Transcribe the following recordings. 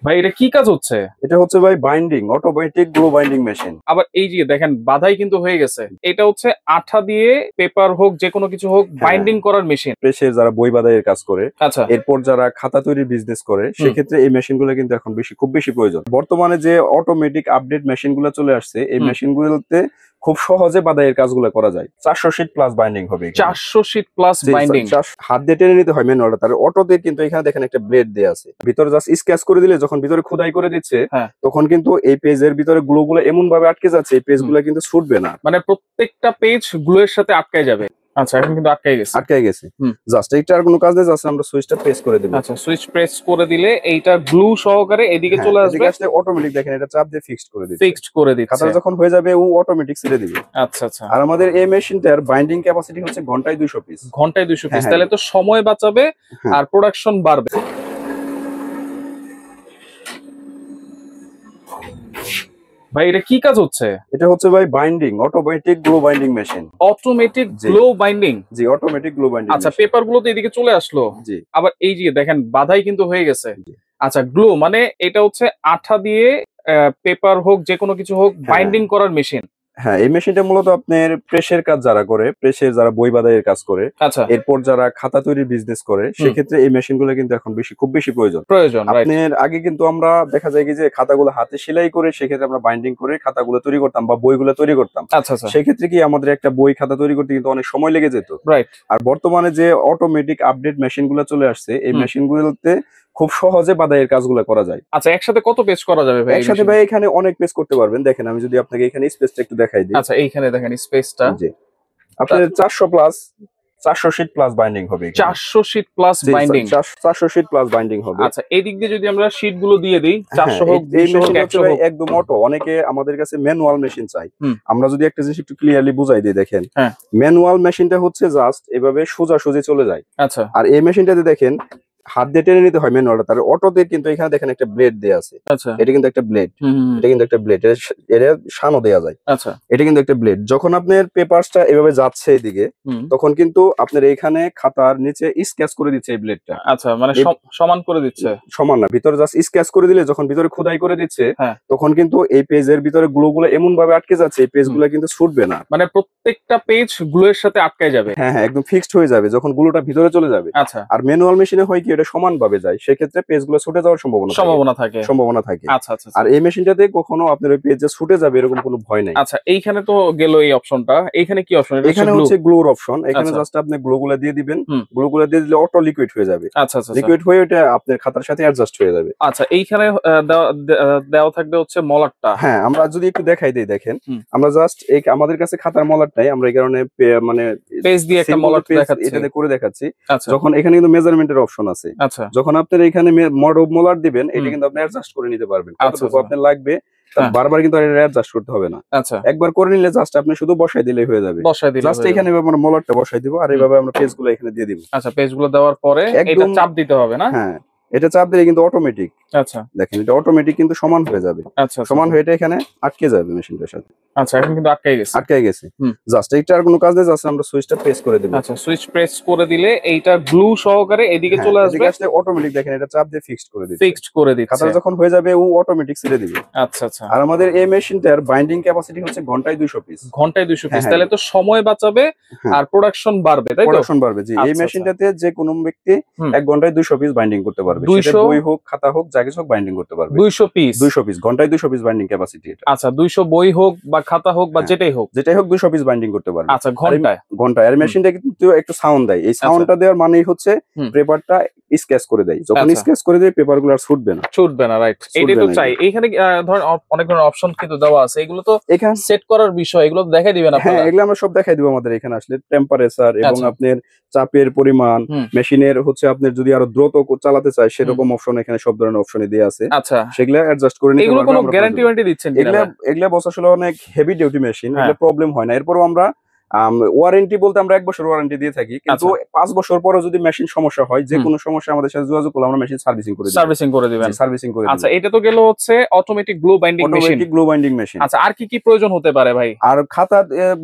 ভাই এটা কি কাজ হচ্ছে? এটা হচ্ছে ভাই binding, automatic glue binding machine. আবার এই যে দেখেন বাধাই কিন্তু হয়ে গেছে। এটা হচ্ছে আঠা দিয়ে পেপার হোক যে কোনো কিছু হোক হ্যাঁ। বাইন্ডিং করার মেশিন। প্রেসের যারা বই বাঁধাইয়ের কাজ করে, আচ্ছা। এরপর যারা খাতা তৈরির বিজনেস করে, সেক্ষেত্রে এই মেশিনগুলো কিন্তু এখন খুব বেশি প্রয়োজন। বর্তমানে যে অটোমেটিক আপডেট মেশিনগুলো চলে আসছে, এই মেশিনগুলোতে খুব সহজে বাঁধাইয়ের কাজগুলো করা যায়। 400 শীট প্লাস বাইন্ডিং হবে। 400 শীট প্লাস বাইন্ডিং। হাত দিয়ে টেনে নিতে হয় ম্যানুয়ালটা, তার অটোতে কিন্তু এখানে দেখেন একটা ব্লেড দেয়া আছে, ভিতরে জাস্ট স্কেচ করে দিলে যখন ভিতরে খোদাই করে দিচ্ছে, তখন কিন্তু এই পেজের ভিতরে গ্লো গুলো এমন ভাবে আটকে যাচ্ছে, এই পেজগুলো কিন্তু ছুটবে না, মানে প্রত্যেকটা পেজ গ্লো এর সাথে আটকায় যাবে। আচ্ছা, এখন কিন্তু আটকায় গেছে। জাস্ট এইটা আর কোনো কাজ নেই, জাস্ট আমরা সুইচটা প্রেস করে দেব। আচ্ছা, সুইচ প্রেস করে দিলে এইটা গ্লু সহকারে এদিকে চলে আসবে। এদিকে আসলে অটোমেটিক দেখেন এটা চাপ দিয়ে ফিক্সড করে দিচ্ছে। খাতা যখন হয়ে যাবে ও অটোমেটিক ছেড়ে দিবে। আচ্ছা আচ্ছা। আর আমাদের এই মেশিনটার বাইন্ডিং ক্যাপাসিটি হচ্ছে ঘন্টায় 200 পিস। ঘন্টায় 200 পিস, তাহলে তো সময় বাঁচাবে আর প্রোডাকশন বাড়বে। ভাই এটা কি কাজ হচ্ছে? এটা হচ্ছে ভাই binding, automatic glue binding machine. Automatic glue binding. জি, অটোমেটিক গ্লো বাইন্ডিং। আচ্ছা, পেপার গুলো তো এদিকে চলে আসলো। জি। আবার এই যে দেখেন বাধাই কিন্তু হয়ে গেছে। আচ্ছা, গ্লো মানে এটা হচ্ছে আঠা দিয়ে পেপার হোক যে কোনো কিছু হোক বাইন্ডিং করার মেশিন। হ্যাঁ, এই মেশিনটা মূলত আপনার প্রেসের কাজ যারা করে, প্রেসের যারা বই বাঁধাইয়ের কাজ করে, আচ্ছা, এরপর যারা খাতা তৈরির বিজনেস করে, সেক্ষেত্রে এই মেশিনগুলো কিন্তু এখন খুব বেশি প্রয়োজন। আপনার আগে কিন্তু আমরা দেখা যায় কি যে খাতাগুলো হাতে সেলাই করে সেক্ষেত্রে আমরা বাইন্ডিং করে খাতাগুলো তৈরি করতাম বা বইগুলো তৈরি করতাম। আচ্ছা আচ্ছা। সেক্ষেত্রে কি আমাদের একটা বই খাতা তৈরি করতে কিন্তু অনেক সময় লেগে যেত। রাইট। আর বর্তমানে যে অটোমেটিক আপডেট মেশিনগুলো চলে আসছে, এই মেশিনগুলোতে খুব সহজে বাঁধাইয়ের কাজগুলো করা যায়। আচ্ছা, একসাথে কত পেজ করা যাবে ভাই? একসাথে ভাই এখানে অনেক পেজ করতে পারবেন। দেখেন আমি যদি আপনাকে এখানে স্পেসটা একটু দেখাই দিই। আচ্ছা, এইখানে দেখেন স্পেসটা। জি, আপনার 400 শীট প্লাস বাইন্ডিং হবে। 400 sheet plus binding. 400 sheet plus binding হবে। আচ্ছা, এই দিক দিয়ে যদি আমরা শীট গুলো দিয়ে দেই, 400 হোক 200 হোক 100 হোক, একদম অটো। অনেকে আমাদের কাছে ম্যানুয়াল মেশিন চাই। আমরা যদি একটা জিনিস একটু ক্লিয়ারলি বুঝাই দিই, দেখেন ম্যানুয়াল মেশিনটা হচ্ছে জাস্ট এভাবে সোজাসুজি চলে যায়। আচ্ছা। আর এই মেশিনটাতে দেখেন হাত দিয়ে টেনে নিতে হয় ম্যানুয়ালটা, তার অটোতে কিন্তু এখানে দেখেন একটা ব্লেড দেয়া আছে। আচ্ছা, এটা কিন্তু একটা ব্লেড। এটা কিন্তু একটা ব্লেড, এটা শানও দেয়া যায়। আচ্ছা, এটা কিন্তু একটা ব্লেড। যখন আপনার পেপারসটা এভাবে যাচ্ছে এদিকে, তখন কিন্তু আপনার এখানে খাতার নিচে স্কেচ করে দিচ্ছে এই ব্লেডটা। আচ্ছা, মানে সমান করে দিচ্ছে। সমান না, ভিতরে জাস্ট স্কেচ করে দিলে যখন ভিতরে খোদাই করে দিচ্ছে, তখন কিন্তু এই পেজের ভিতরে গ্লো গুলো এমন ভাবে আটকে যাচ্ছে, এই পেজগুলো কিন্তু ছুটবে না, মানে প্রত্যেকটা পেজ গ্লো এর সাথে আটকায় যাবে। হ্যাঁ, একদম ফিক্সড হয়ে যাবে যখন গ্লোটা ভিতরে চলে যাবে। আচ্ছা। আর ম্যানুয়াল মেশিনে হয় কি এটা সমান ভাবে যায়, সেক্ষেত্রে পেজগুলো ছুটে যাওয়ার সম্ভাবনা থাকে। আচ্ছা আচ্ছা। আর এই মেশিনটাতে কখনো আপনার ওই পেজ যে ছুটে যাবে এরকম কোনো ভয় নাই। আচ্ছা, এইখানে তো গেল এই অপশনটা। এইখানে কি অপশন? এখানে হচ্ছে গ্লোর অপশন। এখানে জাস্ট আপনি গ্লো গুলো দিয়ে দিবেন, গ্লো গুলো দিয়ে দিলে অটো লিকুইড হয়ে যাবে। আচ্ছা আচ্ছা। লিকুইড হয়ে ওটা আপনার খাতার সাথে অ্যাডজাস্ট হয়ে যাবে। আচ্ছা, এইখানে দেওয়া থাকবে হচ্ছে মলারটা। হ্যাঁ, আমরা যদি একটু দেখাই দেই, দেখেন আমরা জাস্ট আমাদের কাছে খাতার মলার নাই, আমরা এই কারণে মানে পেজ দিয়ে একটা মলার দেখাচ্ছি, এটাতে করে দেখাচ্ছি। আচ্ছা। যখন এখানে কিন্তু মেজারমেন্টের অপশন আছে। আচ্ছা। যখন আপনি এখানে মলার দিবেন, এটা কিন্তু আপনি অ্যাডজাস্ট করে নিতে পারবেন কতটুকু আপনার লাগবে। বারবার কিন্তু এটা অ্যাডজাস্ট করতে হবে না। আচ্ছা, একবার করে নিলে জাস্ট আপনি শুধু বসাই দিলেই হয়ে যাবে। জাস্ট এখানে আমরা মলারটা বসাই দিব, আর এইভাবে আমরা পেজগুলো এখানে দিয়ে দিব। আচ্ছা, পেজগুলো দেওয়ার পরে এটা চাপ দিতে হবে না? হ্যাঁ, এটা চাপ দিলে কিন্তু অটোমেটিক। আচ্ছা, দেখেন এটা অটোমেটিক কিন্তু সমান হয়ে যাবে। আচ্ছা, সমান হয়ে এটা এখানে আটকে যাবে মেশিনটার সাথে। আচ্ছা, এখন কিন্তু আটকায় গেছে। জাস্ট এইটা আর কোনো কাজ নেই, জাস্ট আমরা সুইচটা প্রেস করে দেব। আচ্ছা, সুইচ প্রেস করে দিলে এইটা গ্লু সহকারে এদিকে চলে আসবে। এদিকে আসলে অটোমেটিক দেখেন এটা চাপ দিয়ে ফিক্সড করে দিচ্ছে। খাতা যখন হয়ে যাবে ও অটোমেটিক ছেড়ে দিবে। আচ্ছা আচ্ছা। আর আমাদের এই মেশিনটার বাইন্ডিং ক্যাপাসিটি হচ্ছে ঘন্টায় 200 পিস। ঘন্টায় 200 পিস, তাহলে তো সময় বাঁচাবে আর প্রোডাকশন বাড়বে, তাই তো? প্রোডাকশন বাড়বে, জি। এই মেশিনটাতে যে কোনো ব্যক্তি 1 ঘন্টায় 200 পিস বাইন্ডিং করতে পারবে। সেটা বই হোক, খাতা হোক, যা কিছু হোক বাইন্ডিং করতে পারবে। 200 পিস ঘন্টায় 200 পিস বাইন্ডিং ক্যাপাসিটি এটা। আচ্ছা, 200 বই হোক বা খাতা হোক বা যেটাই হোক 200 পিস বাইন্ডিং করতে পারবে। আচ্ছা, ঘন্টায়। আর মেশিনটা কিন্তু একটু সাউন্ড দেয়। এই সাউন্ডটা দেওয়ার মানেই হচ্ছে পেপারটা স্কেচ করে দেয়। যখন স্কেচ করে দেয় পেপারগুলো আর ছুটবে না। রাইট, এটাই তো চাই। এইখানে ধরেন অনেক ধরনের অপশন কিন্তু দেওয়া আছে, এগুলো তো এখানে সেট করার বিষয়, এগুলো দেখাই দিবেন আপনারা? হ্যাঁ, এগুলো আমরা সব দেখাই দিব। আমাদের এখানে আসলে টেম্পারেচার এবং আপনার চাপের পরিমাণ, মেশিনের হচ্ছে আপনার যদি আরো দ্রুত চালাতে চায় সেরকম অপশন এখানে সব ধরনের অপশনই দেয়া আছে। আচ্ছা, সেগুলো অ্যাডজাস্ট করে নিতে পারবেন। এগুলো কোনো গ্যারান্টি দিচ্ছেন কিনা? এগুলা বস আসলে অনেক হেভি ডিউটি মেশিন, এগুলো প্রবলেম হয় না। এরপরও আমরা ওয়ারেন্টি বলতে আমরা 1 বছর ওয়ারেন্টি দিয়ে থাকি, কিন্তু 5 বছর পরে যদি মেশিন সমস্যা হয়, যে কোনো সমস্যা আমাদের সাথে যোগাযোগ করলে আমরা মেশিন সার্ভিসিং করে দিবেন। আচ্ছা, এটা তো গেল হচ্ছে অটোমেটিক গ্লো বাইন্ডিং মেশিন। আচ্ছা, আর কি প্রয়োজন হতে পারে ভাই? আর খাতা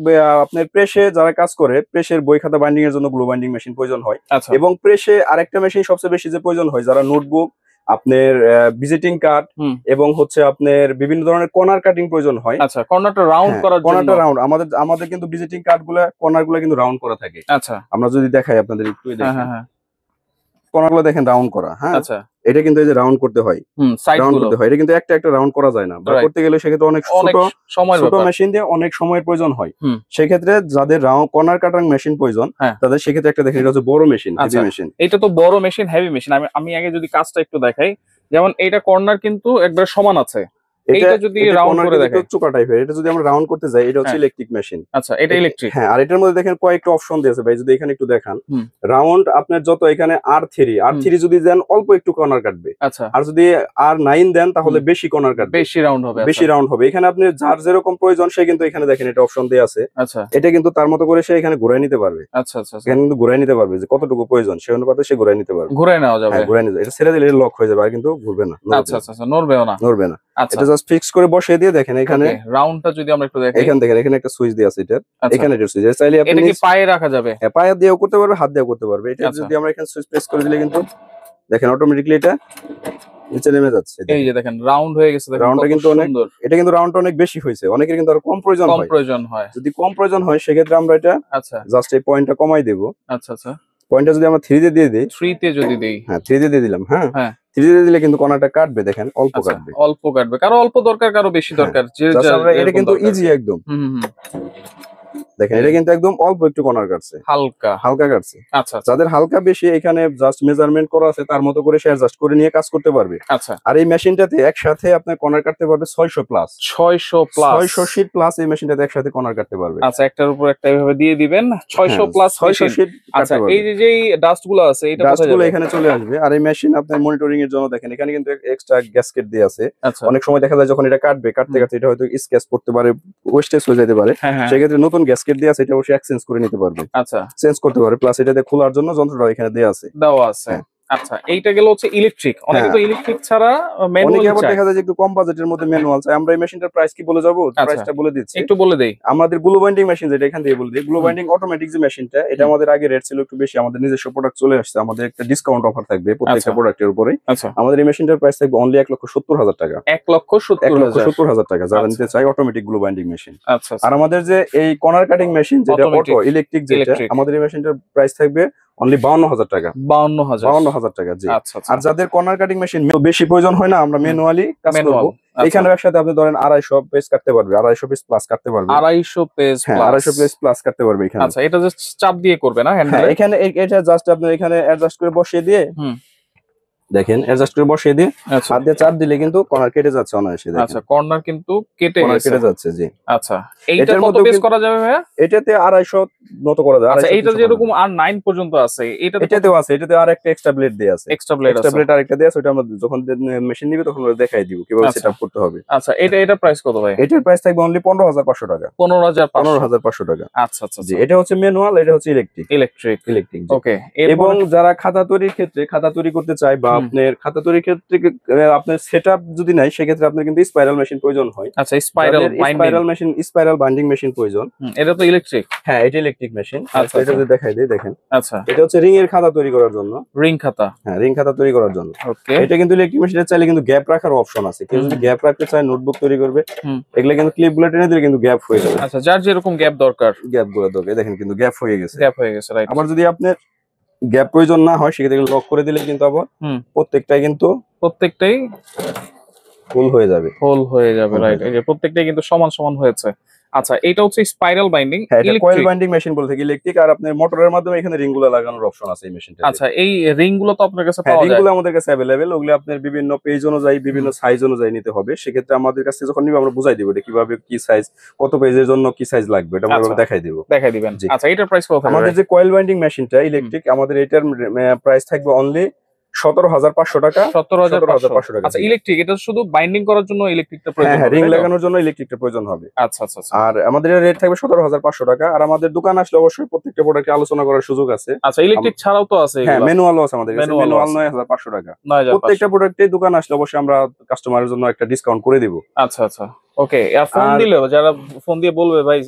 আপনার প্রেসে যারা কাজ করে, প্রেসের বই খাতা বাইন্ডিং এর জন্য গ্লো বাইন্ডিং মেশিন প্রয়োজন হয়। এবং প্রেসে আরেকটা মেশিন সবচেয়ে বেশি যে প্রয়োজন হয়, যারা নোটবুক আপনার ভিজিটিং কার্ড এবং হচ্ছে আপনার বিভিন্ন ধরনের কর্নার কাটিং প্রয়োজন হয়। আচ্ছা, কর্নারটা রাউন্ড করার জন্য। কর্নারটা রাউন্ড, আমাদের কিন্তু ভিজিটিং কার্ডগুলো কর্নারগুলো কিন্তু রাউন্ড করা থাকে। আচ্ছা, আমরা যদি দেখাই আপনাদের একটু দেখেন, হ্যাঁ কর্নারগুলো দেখেন রাউন্ড করা। হ্যাঁ, আচ্ছা, এটা কিন্তু এই যে রাউন্ড করতে হয়, রাউন্ড করতে হয়। এটা কিন্তু একটা একটা রাউন্ড করা যায় না, বা করতে গেলে সেক্ষেত্রে অনেক ছোট মেশিন দিয়ে অনেক সময়ের প্রয়োজন হয়। সেক্ষেত্রে যাদের কর্নার কাটার মেশিন প্রয়োজন তাদের সেক্ষেত্রে একটা দেখেন, এটা হচ্ছে বড় মেশিন, হেভি মেশিন। এটা তো বড় মেশিন, হেভি মেশিন। আমি আগে যদি কাজটা একটু দেখাই, যেমন এইটা কর্নার কিন্তু একবার সমান আছে, এটা যদি রাউন্ড করে দেখাই চোকা টাইপের, এটা যদি আমরা রাউন্ড করতে যাই, এটা হচ্ছে ইলেকট্রিক মেশিন। আচ্ছা, এটা ইলেকট্রিক। হ্যাঁ, আর এটার মধ্যে দেখেন কয়েকটা অপশন দিয়েছে ভাই, যদি এখানে একটু দেখান, রাউন্ড আপনার যত এখানে R3 যদি দেন অল্প একটু কর্নার কাটবে। আচ্ছা, আর যদি R9 দেন তাহলে বেশি কর্নার কাটবে, বেশি রাউন্ড হবে। বেশি রাউন্ড হবে। এখানে আপনি যার যেরকম প্রয়োজন সে কিন্তু এখানে দেখেন এটা অপশন দেয়া আছে। আচ্ছা, এটা কিন্তু তার মতো করে সে এখানে ঘুরাই নিতে পারবে। আচ্ছা আচ্ছা, এখানে কিন্তু ঘুরাই নিতে পারবে যে কতটুকু প্রয়োজন সেই অনুপাতে সে ঘুরাই নিতে পারবে। ঘুরাই নেওয়া যাবে। হ্যাঁ, ঘুরাই নিতে, এটা ছেড়ে দিলে লক হয়ে যাবে আর কিন্তু ঘুরবে না। আচ্ছা আচ্ছা, নড়বেও না, নড়বে না। আচ্ছা, এটা জাস্ট ফিক্স করে বসিয়ে দিয়ে দেখেন এখানে রাউন্ডটা যদি আমরা একটু দেখাই, এখানে দেখেন এখানে একটা সুইচ দেয়া আছে, এটা এখানে একটা সুইচ। চাইলে আপনি এটা কি পায়ে রাখা যাবে? হ্যাঁ, পায়ে দিয়েও করতে পারবে, হাত দিয়েও করতে পারবে। এটা যদি আমরা এখানে সুইচ প্রেস করে দিলে কিন্তু দেখেন অটোমেটিক্যালি এটা নিচে নেমে যাচ্ছে। এই যে দেখেন রাউন্ড হয়ে গেছে, দেখেন রাউন্ডটা কিন্তু অনেক সুন্দর। এটা কিন্তু রাউন্ডটা অনেক বেশি হয়েছে, অনেকের কিন্তু আর কম প্রয়োজন হয়। যদি কম প্রয়োজন হয় সেক্ষেত্রে আমরা এটা আচ্ছা জাস্ট এই পয়েন্টটা কমাই দেব। আচ্ছা আচ্ছা, পয়েন্টটা যদি আমরা 3 তে দিয়ে দেই, 3 তে যদি দেই, হ্যাঁ 3 তে দিয়ে দিলাম। হ্যাঁ, 3 তে দিলে কিন্তু কর্নারটা কাটবে, দেখেন অল্প কাটবে, অল্প কাটবে। কারো অল্প দরকার, কারো বেশি দরকার। এটা কিন্তু ইজি একদম। দেখেন এটা কিন্তু একদম অল্প একটু কর্নার কাটছে, হালকা কাটছে। আচ্ছা, যাদের হালকা বেশি এখানে জাস্ট মেজারমেন্ট করা আছে, তার মতো করে সে অ্যাডজাস্ট করে নিয়ে কাজ করতে পারবে। আচ্ছা, আর এই মেশিনটাতে একসাথে আপনার কর্নার কাটতে পারবে 600 প্লাস 600 শীট প্লাস এই মেশিনটাতে একসাথে কর্নার কাটতে পারবে। আচ্ছা, একটার উপর একটা এইভাবে দিয়ে দিবেন, 600 প্লাস 600 শীট। আচ্ছা, এই যে ডাস্ট গুলো আছে, এটা কোথায় যাবে? এখানে চলে আসবে। আর এই মেশিন আপনার মনিটরিং এর জন্য দেখেন এখানে কিন্তু এক্সট্রা গ্যাসকেট দেয়া আছে। অনেক সময় দেখা যায় যখন এটা কাটতে কাটতে এটা হয়তো স্কেচ পড়তে পারে, ওয়েস্টেজ হয়ে যেতে পারে, সেক্ষেত্রে নতুন গ্যাসকেট দেয়া আছে, এটা অবশ্যই এক্সচেঞ্জ করে নিতে পারবে। আচ্ছা, চেঞ্জ করতে পারবে। প্লাস এটাতে খোলার জন্য যন্ত্রটাও এখানে দেয়া আছে। আচ্ছা, এইটা গেল হচ্ছে ইলেকট্রিক। অনেকে তো ইলেকট্রিক ছাড়া ম্যানুয়াল চায়। দেখা যায় যে একটু কম বাজেটের মধ্যে ম্যানুয়াল চাই। আমরা এই মেশিনটার প্রাইস কি বলে যাব? প্রাইসটা বলে দিচ্ছি, একটু বলে দেই। আমাদের গ্লো বাইন্ডিং মেশিন যেটা, এখান থেকে বলে দিই, গ্লো বাইন্ডিং অটোমেটিক যে মেশিনটা, এটা আমাদের আগে রেট ছিল একটু বেশি। আমাদের নিজস্ব প্রোডাক্ট চলে আসছে, আমাদের একটা ডিসকাউন্ট অফার থাকবে প্রত্যেকটা প্রোডাক্টের উপরে। আমাদের এই মেশিনটার প্রাইস থাকবে অনলি 1,70,000 টাকা। 1,70,000 টাকা যারা নিতে চাই অটোমেটিক গ্লো বাইন্ডিং মেশিন। আর আমাদের যে এই কর্নার কাটিং মেশিন যেটা অটো ইলেকট্রিক, যেটা আমাদের এই মেশিনটার প্রাইস থাকবে অনলি 52,000 টাকা। 52,000 টাকা, জি। আর যাদের কর্নার কাটিং মেশিন বেশি প্রয়োজন হয় না, আমরা ম্যানুয়ালি কাজ করব। এখানে একসাথে আপনি ধরেন 250 পেজ কাটতে পারবে, 250 পেজ প্লাস কাটতে পারবে, 250 পেজ প্লাস, 250 পেজ প্লাস কাটতে পারবে এখানে। আচ্ছা, এটা জাস্ট চাপ দিয়ে করবে না হ্যান্ডেলে? এখানে এটা জাস্ট আপনি এখানে অ্যাডজাস্ট করে বসিয়ে দিয়ে দেখেন, অ্যাডজাস্ট করে বসিয়ে দিয়ে হাত দিয়ে চাপ দিলে কিন্তু কর্নার কেটে যাচ্ছে অনায়াসে। আচ্ছা, কর্নার কিন্তু কেটে যাচ্ছে, জি। আচ্ছা, এইটা কত পেজ করা যাবে ভাইয়া? এটাতে 250 মতো করা যায়। আচ্ছা, এইটা যেরকম R9 পর্যন্ত আছে, এটাতেও আছে। এটাতে আর একটা এক্সট্রা ব্লেড দেয়া আছে, এক্সট্রা ব্লেড আরেকটা দেয়া আছে। ওটা আমরা যখন মেশিন নিবে তখন ওটা দেখাই দিব কিভাবে সেটআপ করতে হবে। আচ্ছা, এটা প্রাইস কত ভাই? এটার প্রাইস থাকবে অনলি 15,500 টাকা। 15,500 টাকা। আচ্ছা আচ্ছা, জি। এটা হচ্ছে ম্যানুয়াল, এটা হচ্ছে ইলেকট্রিক। ওকে। এবং যারা খাতা তৈরির ক্ষেত্রে খাতা তৈরি করতে চায়, বা আপনার খাতা তৈরির ক্ষেত্রে আপনার সেটআপ যদি নাই, সেক্ষেত্রে আপনার কিন্তু স্পাইরাল মেশিন প্রয়োজন হয়। আচ্ছা, স্পাইরাল বাইন্ডিং মেশিন প্রয়োজন। এটা তো ইলেকট্রিক। হ্যাঁ, এটা ইলেকট্রিক মেশিন। আচ্ছা, এটা যদি দেখাই দেই, দেখেন। আচ্ছা, এটা হচ্ছে রিং এর খাতা তৈরি করার জন্য। রিং খাতা? হ্যাঁ, রিং খাতা তৈরি করার জন্য। ওকে। এটা কিন্তু ইলেকট্রিক মেশিনের চাইলে কিন্তু গ্যাপ রাখার অপশন আছে। কেউ যদি গ্যাপ রাখতে চায়, নোটবুক তৈরি করবে, এগুলা কিন্তু ক্লিপ গুলো টেনে দিলে কিন্তু গ্যাপ হয়ে যাবে। আচ্ছা, যার যেরকম গ্যাপ দরকার, গ্যাপ গুলো দরকার। দেখেন কিন্তু গ্যাপ হয়ে গেছে, রাইট। আবার যদি আপনার গ্যাপ প্রয়োজন না হয়, সেক্ষেত্রে লক করে দিলে কিন্তু আবার প্রত্যেকটাই ফুল হয়ে যাবে, রাইট। এই যে প্রত্যেকটাই কিন্তু সমান সমান হয়েছে। আচ্ছা, এটা হচ্ছে spiral binding, coil binding machine বলতে গেলে ইলেকট্রিক। আর আপনার মোটরের মাধ্যমে এখানে রিং গুলো লাগানোর অপশন আছে এই মেশিনটাতে। আচ্ছা, এই রিং গুলো তো আপনার কাছে পাওয়া যায়? রিং গুলো আমাদের কাছে अवेलेबल। ওগুলো আপনার বিভিন্ন পেজ অনুযায়ী, বিভিন্ন সাইজ অনুযায়ী নিতে হবে। সেক্ষেত্রে আমাদের কাছে যখন নিব আমরা বুঝাই দিব এটা কিভাবে, কি সাইজ, কত পেজের জন্য কি সাইজ লাগবে, এটা আমরা দেখাই দিবেন। আচ্ছা, এটার প্রাইস কত? আমাদের যে কয়েল বাইন্ডিং মেশিনটা ইলেকট্রিক, আমাদের এটার প্রাইস থাকবে অনলি 17,500 টাকা। 17,500 টাকা। আচ্ছা, ইলেকট্রিক, এটা শুধু বাইন্ডিং করার জন্য ইলেকট্রিকটা প্রয়োজন হবে? হ্যাঁ, রিং লাগানোর জন্য ইলেকট্রিকটা প্রয়োজন হবে। আচ্ছা আচ্ছা। আর আমাদের রেট থাকবে 17,500 টাকা। আর আমাদের দোকান আসলে অবশ্যই প্রত্যেকটা প্রোডাক্টে আলোচনা করার সুযোগ আছে। আচ্ছা, ইলেকট্রিক ছাড়াও তো আছে? হ্যাঁ, ম্যানুয়ালও আছে আমাদের কাছে। ম্যানুয়াল 9,500 টাকা। প্রত্যেকটা প্রোডাক্টে দোকান আসলে অবশ্যই আমরা কাস্টমারের জন্য একটা ডিসকাউন্ট করে দিব। আচ্ছা আচ্ছা, ওকে। আর ফোন দিলেও, যারা ফোন দিয়ে বলবে ভাই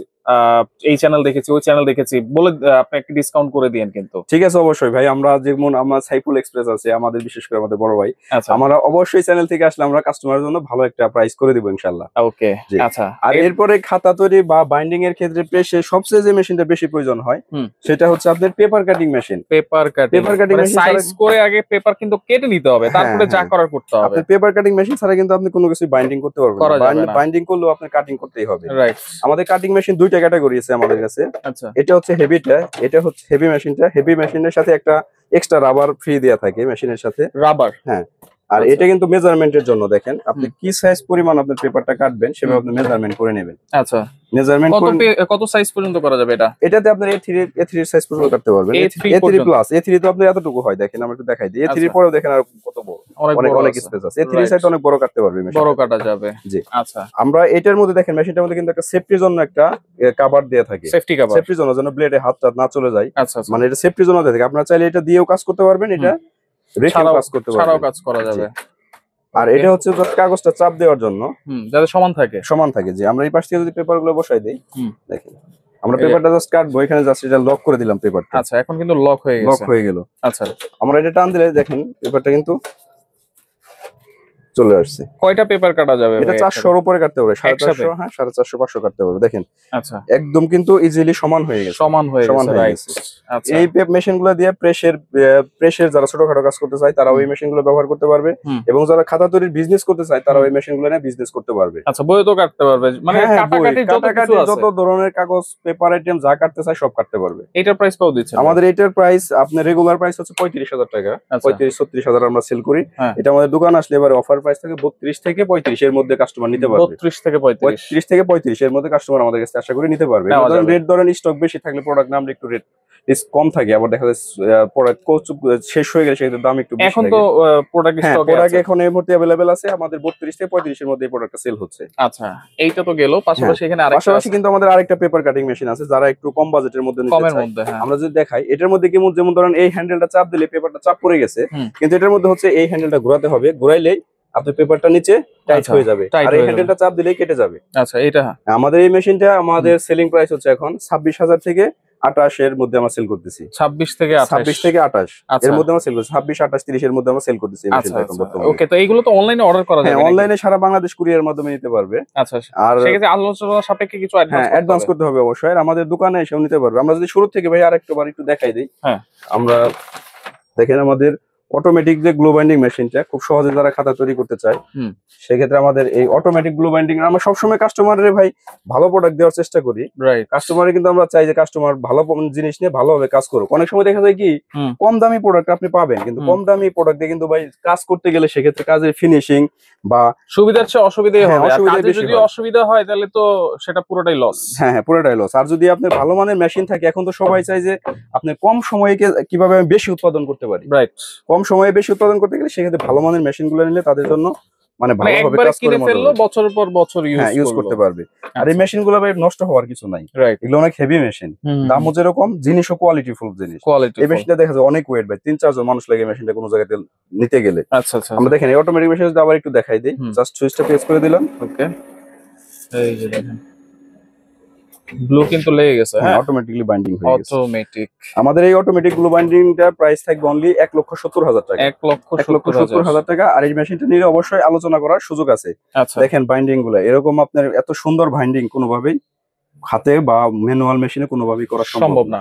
এই চ্যানেল দেখেছি, ওই চ্যানেল দেখেছি বলে আপনি একটু ডিসকাউন্ট করে দিয়েন কিন্তু। ঠিক আছে, অবশ্যই ভাই। আমরা যেমন আমার সাইফুল এক্সপ্রেস আছে আমাদের, বিশেষ করে আমাদের বড় ভাই, আচ্ছা আমরা অবশ্যই চ্যানেল থেকে আসলে আমরা কাস্টমারের জন্য ভালো একটা প্রাইস করে দিব ইনশাআল্লাহ। ওকে জি। আচ্ছা, আর এরপরে খাতা তৈরি বা বাইন্ডিং এর ক্ষেত্রে প্রেসে সবচেয়ে যে মেশিনটা বেশি প্রয়োজন হয় সেটা হচ্ছে আপনার paper cutting machine. Paper cutting machine size করে আগে পেপার কিন্তু কেটে নিতে হবে, তারপরে যা করার করতে হবে। আপনি পেপার কাটিং মেশিন ছাড়া কিন্তু আপনি কোনো কিছু বাইন্ডিং করতে পারবেন না, বাইন্ডিং করলেও আপনার কাটিং করতেই হবে। রাইট। আমাদের কাটিং মেশিন দুইটা ক্যাটাগরি আছে আমাদের কাছে। আচ্ছা, এটা হচ্ছে হেভিটা, এটা হচ্ছে হেভি মেশিনটা। হেভি মেশিনের সাথে একটা এক্সট্রা রাবার ফ্রি দেয়া থাকে মেশিনের সাথে, রাবার। হ্যাঁ। আর এটা কিন্তু মেজারমেন্টের জন্য, দেখেন আপনি কি সাইজ পরিমাণ আপনার পেপারটা কাটবেন সেভাবে আপনি মেজারমেন্ট করে নেবেন। আচ্ছা, মেজারমেন্ট কত সাইজ পর্যন্ত করা যাবে এটা? এটাতে আপনি A3 সাইজ পর্যন্ত কাটতে পারবেন। A3 প্লাস, A3 তো আপনি এতটুকু হয়, দেখেন আমরা একটু দেখাই দিই। A3 পরেও দেখেন আর কত বড়, অনেক স্পেস আছে। A3 সাইজ অনেক বড় কাটতে পারবে, বড় কাটা যাবে। জি। আচ্ছা, আমরা এটার মধ্যে দেখেন মেশিনটার মধ্যে কিন্তু একটা সেফটির জন্য একটা কভার দেয়া থাকে, সেফটি কভার, সেফটির জন্য, যেন ব্লেডে হাত না চলে যায়। আচ্ছা, মানে এটা সেফটির জন্য দেয়া থাকে। আপনারা চাইলে এটা দিয়েও কাজ করতে পারবেন, এটা রেখেও কাজ করতে পারবেন, ছাড়াও কাজ করা যাবে। আর এটা হচ্ছে কাগজটা চাপ দেওয়ার জন্য, যাতে সমান থাকে। জি। আমরা এই পাশ থেকে যদি পেপার গুলো বসাই দেই, দেখেন আমরা পেপারটা জাস্ট কাটবো, এখানে জাস্ট এটা লক করে দিলাম পেপারটা। আচ্ছা, এখন কিন্তু লক হয়ে গেল। আচ্ছা, আমরা এটা টান দিলে দেখেন পেপারটা কিন্তু চলে আসছে। কয়টা পেপার কাটা যাবে? এটা 400 এর উপরে কাটতে পারবে, 450, হ্যাঁ 450 500 কাটতে পারবে। দেখেন আচ্ছা, একদম কিন্তু ইজিলি সমান হয়ে গেছে। আচ্ছা, এই মেশিনগুলো দিয়ে প্রেসের যারা ছোটখাটো কাজ করতে চায় তারা ওই মেশিনগুলো ব্যবহার করতে পারবে, এবং যারা খাতা তৈরির বিজনেস করতে চায় তারা ওই মেশিনগুলো নিয়ে বিজনেস করতে পারবে। আচ্ছা, বই তো কাটতে পারবে, মানে কাটাকাটি যত ধরনের কাগজ, পেপার আইটেম যা কাটতে চায় সব কাটতে পারবে। এটার প্রাইস কত দিচ্ছেন? আমাদের এটার প্রাইস আপনার রেগুলার প্রাইস হচ্ছে 35,000 টাকা, 35-36,000 আমরা সেল করি। এটা আমাদের দোকান আসলে এবারে অফার প্রাইস থাকে 32 থেকে 35 এর মধ্যে কাস্টমার নিতে পারবে। 32 থেকে 35 এর মধ্যে কাস্টমার আমাদের কাছে আশা করি নিতে পারবে। রেট ধরেন স্টক বেশি থাকলে প্রোডাক্ট নাম একটু রেট কম থাকে, আবার দেখা যায় প্রোডাক্ট শেষ হয়ে গেলে সেক্ষেত্রে দাম একটু বেশি। এখন তো প্রোডাক্ট স্টক এখন এই মুহূর্তে अवेलेबल আছে আমাদের 32 থেকে 35 এর মধ্যে এই প্রোডাক্টটা সেল হচ্ছে। আচ্ছা, এইটা তো গেল, পাশাপাশি এখানে পাশাপাশি কিন্তু আমাদের আরেকটা পেপার কাটিং মেশিন আছে, যারা একটু কম বাজেটের মধ্যে নিতে চায়। আমরা যদি দেখাই, এটার মধ্যে কি যেমন ধরেন এই হ্যান্ডেলটা চাপ দিলে পেপারটা চাপ পড়ে গেছে, কিন্তু এটার মধ্যে হচ্ছে এই হ্যান্ডেলটা ঘোরাতে হবে, ঘোরাইলেই আপনার পেপারটা নিচে টাইট হয়ে যাবে, আর এই হ্যান্ডেলটা চাপ দিলেই কেটে যাবে। আচ্ছা, এটা আমাদের এই মেশিনটা আমাদের সেলিং প্রাইস হচ্ছে এখন 26,000 থেকে 28 এর মধ্যে আমরা সেল করতেছি। 26 থেকে 28 এর মধ্যে আমরা সেল করতেছি, 26, 28, 30 এর মধ্যে আমরা সেল করতেছি এই মেশিনটা এখন বর্তমানে। ওকে, তো এইগুলো তো অনলাইনে অর্ডার করা যাবে? অনলাইনে সারা বাংলাদেশ কুরিয়ারের মাধ্যমে নিতে পারবে। আচ্ছা, আর সেক্ষেত্রে আলোচনা সাপেক্ষে কিছু অ্যাডভান্স করতে হবে অবশ্যই, আর আমাদের দোকানে এসেও নিতে পারবে। আমরা যদি শুরু থেকে ভাই আরেকবার একটু দেখাই দিই, আমরা দেখেন আমাদের অটোমেটিক যে গ্লো বাইন্ডিং মেশিনটা, খুব সহজে যারা খাতা তৈরি করতে চায় সেক্ষেত্রে আমাদের এই অটোমেটিক গ্লো বাইন্ডিং, আমরা সবসময় কাস্টমারের ভাই ভালো প্রোডাক্ট দেওয়ার চেষ্টা করি। কাস্টমারের কিন্তু আমরা চাই যে কাস্টমার ভালো জিনিস নিয়ে ভালোভাবে কাজ করুক। অনেক সময় দেখা যায় কি কম দামি প্রোডাক্ট আপনি পাবেন, কিন্তু কম দামি প্রোডাক্ট দিয়ে কিন্তু ভাই কাজ করতে গেলে সেক্ষেত্রে কাজের ফিনিশিং বা সুবিধার চেয়ে অসুবিধাই হবে। যদি অসুবিধা হয় তাহলে তো সেটা পুরোটাই লস। হ্যাঁ, পুরোটাই লস। আর যদি আপনার ভালো মানের মেশিন থাকে, এখন তো সবাই চাই যে আপনি কম সময়ে কিভাবে বেশি উৎপাদন করতে পারি। কম সময়ে বেশি উৎপাদন করতে গেলে সেক্ষেত্রে ভালো মানের মেশিন গুলো নিলে তাদের জন্য মানে ভালোভাবে কাজ করে বছরের পর বছর ইউজ করতে পারবে। আর এই মেশিন গুলো ভাই নষ্ট হওয়ার কিছু নাই, এগুলো অনেক হেভি মেশিন, দামও যেরকম, জিনিসও কোয়ালিটিফুল জিনিস। এই মেশিনটা দেখা যায় অনেক ওয়েট ভাই, 3-4 জন মানুষ লাগে মেশিনটা কোনো জায়গাতে নিতে গেলে। আচ্ছা, আমরা দেখেন এই অটোমেটিক মেশিন যদি আবার একটু দেখাই দিই, জাস্ট সুইচটা প্রেস করে দিলাম। ওকে, এই যে দেখেন গ্লো কিন্তু লেগে গেছে। অটোমেটিক্যালি বাইন্ডিং হয়ে গেছে। অটোমেটিক আমাদের এই অটোমেটিক গ্লো বাইন্ডিংটার প্রাইস থাকবে অনলি 1,70,000 টাকা। 1,70,000 টাকা। আর এই মেশিনটা নিলে অবশ্যই আলোচনা করার সুযোগ আছে। দেখেন বাইন্ডিং গুলা এরকম, আপনার এত সুন্দর বাইন্ডিং কোনোভাবেই হাতে বা ম্যানুয়াল মেশিনে কোনোভাবেই করা সম্ভব না,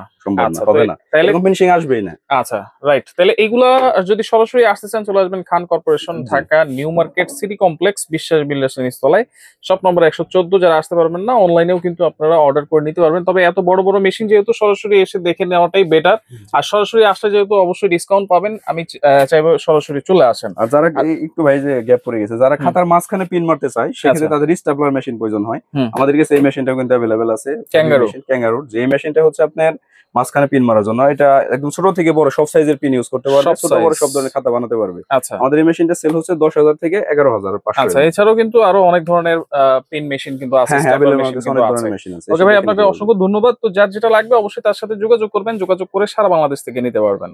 হবে না, তাহলে ফিনিশিং আসবেই না। আচ্ছা, রাইট। তাহলে এগুলা যদি সরাসরি আসতে চান চলে আসবেন Khan corporation, Dhaka new market city complex, Biswas builders নিচতলায়, শপ নম্বর 114। যারা আসতে পারবেন না, অনলাইনেও কিন্তু আপনারা অর্ডার করে নিতে পারবেন। তবে এত বড় বড় মেশিন যেহেতু সরাসরি এসে দেখে নেওয়াটাই বেটার, আর সরাসরি আসলে যেহেতু অবশ্যই ডিসকাউন্ট পাবেন, আমি চাইবো সরাসরি চলে আসেন। আর যারা একটু ভাই যে গ্যাপ পড়ে গেছে, যারা খাতার মাঝখানে পিন মারতে চায় সেক্ষেত্রে তাদের স্টাপলার মেশিন প্রয়োজন হয়, আমাদের কাছে এই মেশিনটাও কিন্তু अवेलेबल আছে। ক্যাঙ্গারু যে মেশিনটা হচ্ছে আপনার মাঝখানে পিন মারার জন্য, এটা একদম ছোট থেকে বড় সব সাইজের পিন ইউজ করতে পারবে, ছোট বড় সব ধরনের খাতা বানাতে পারবে। আচ্ছা, আমাদের এই মেশিনটা সেল হচ্ছে 10,000 থেকে 11,500। আচ্ছা, এছাড়াও কিন্তু আরো অনেক ধরনের পিন মেশিন কিন্তু আছে। ওকে ভাই, আপনাকে অসংখ্য ধন্যবাদ। তো যার যেটা লাগবে অবশ্যই তার সাথে যোগাযোগ করবেন, যোগাযোগ করে সারা বাংলাদেশ থেকে নিতে পারবেন।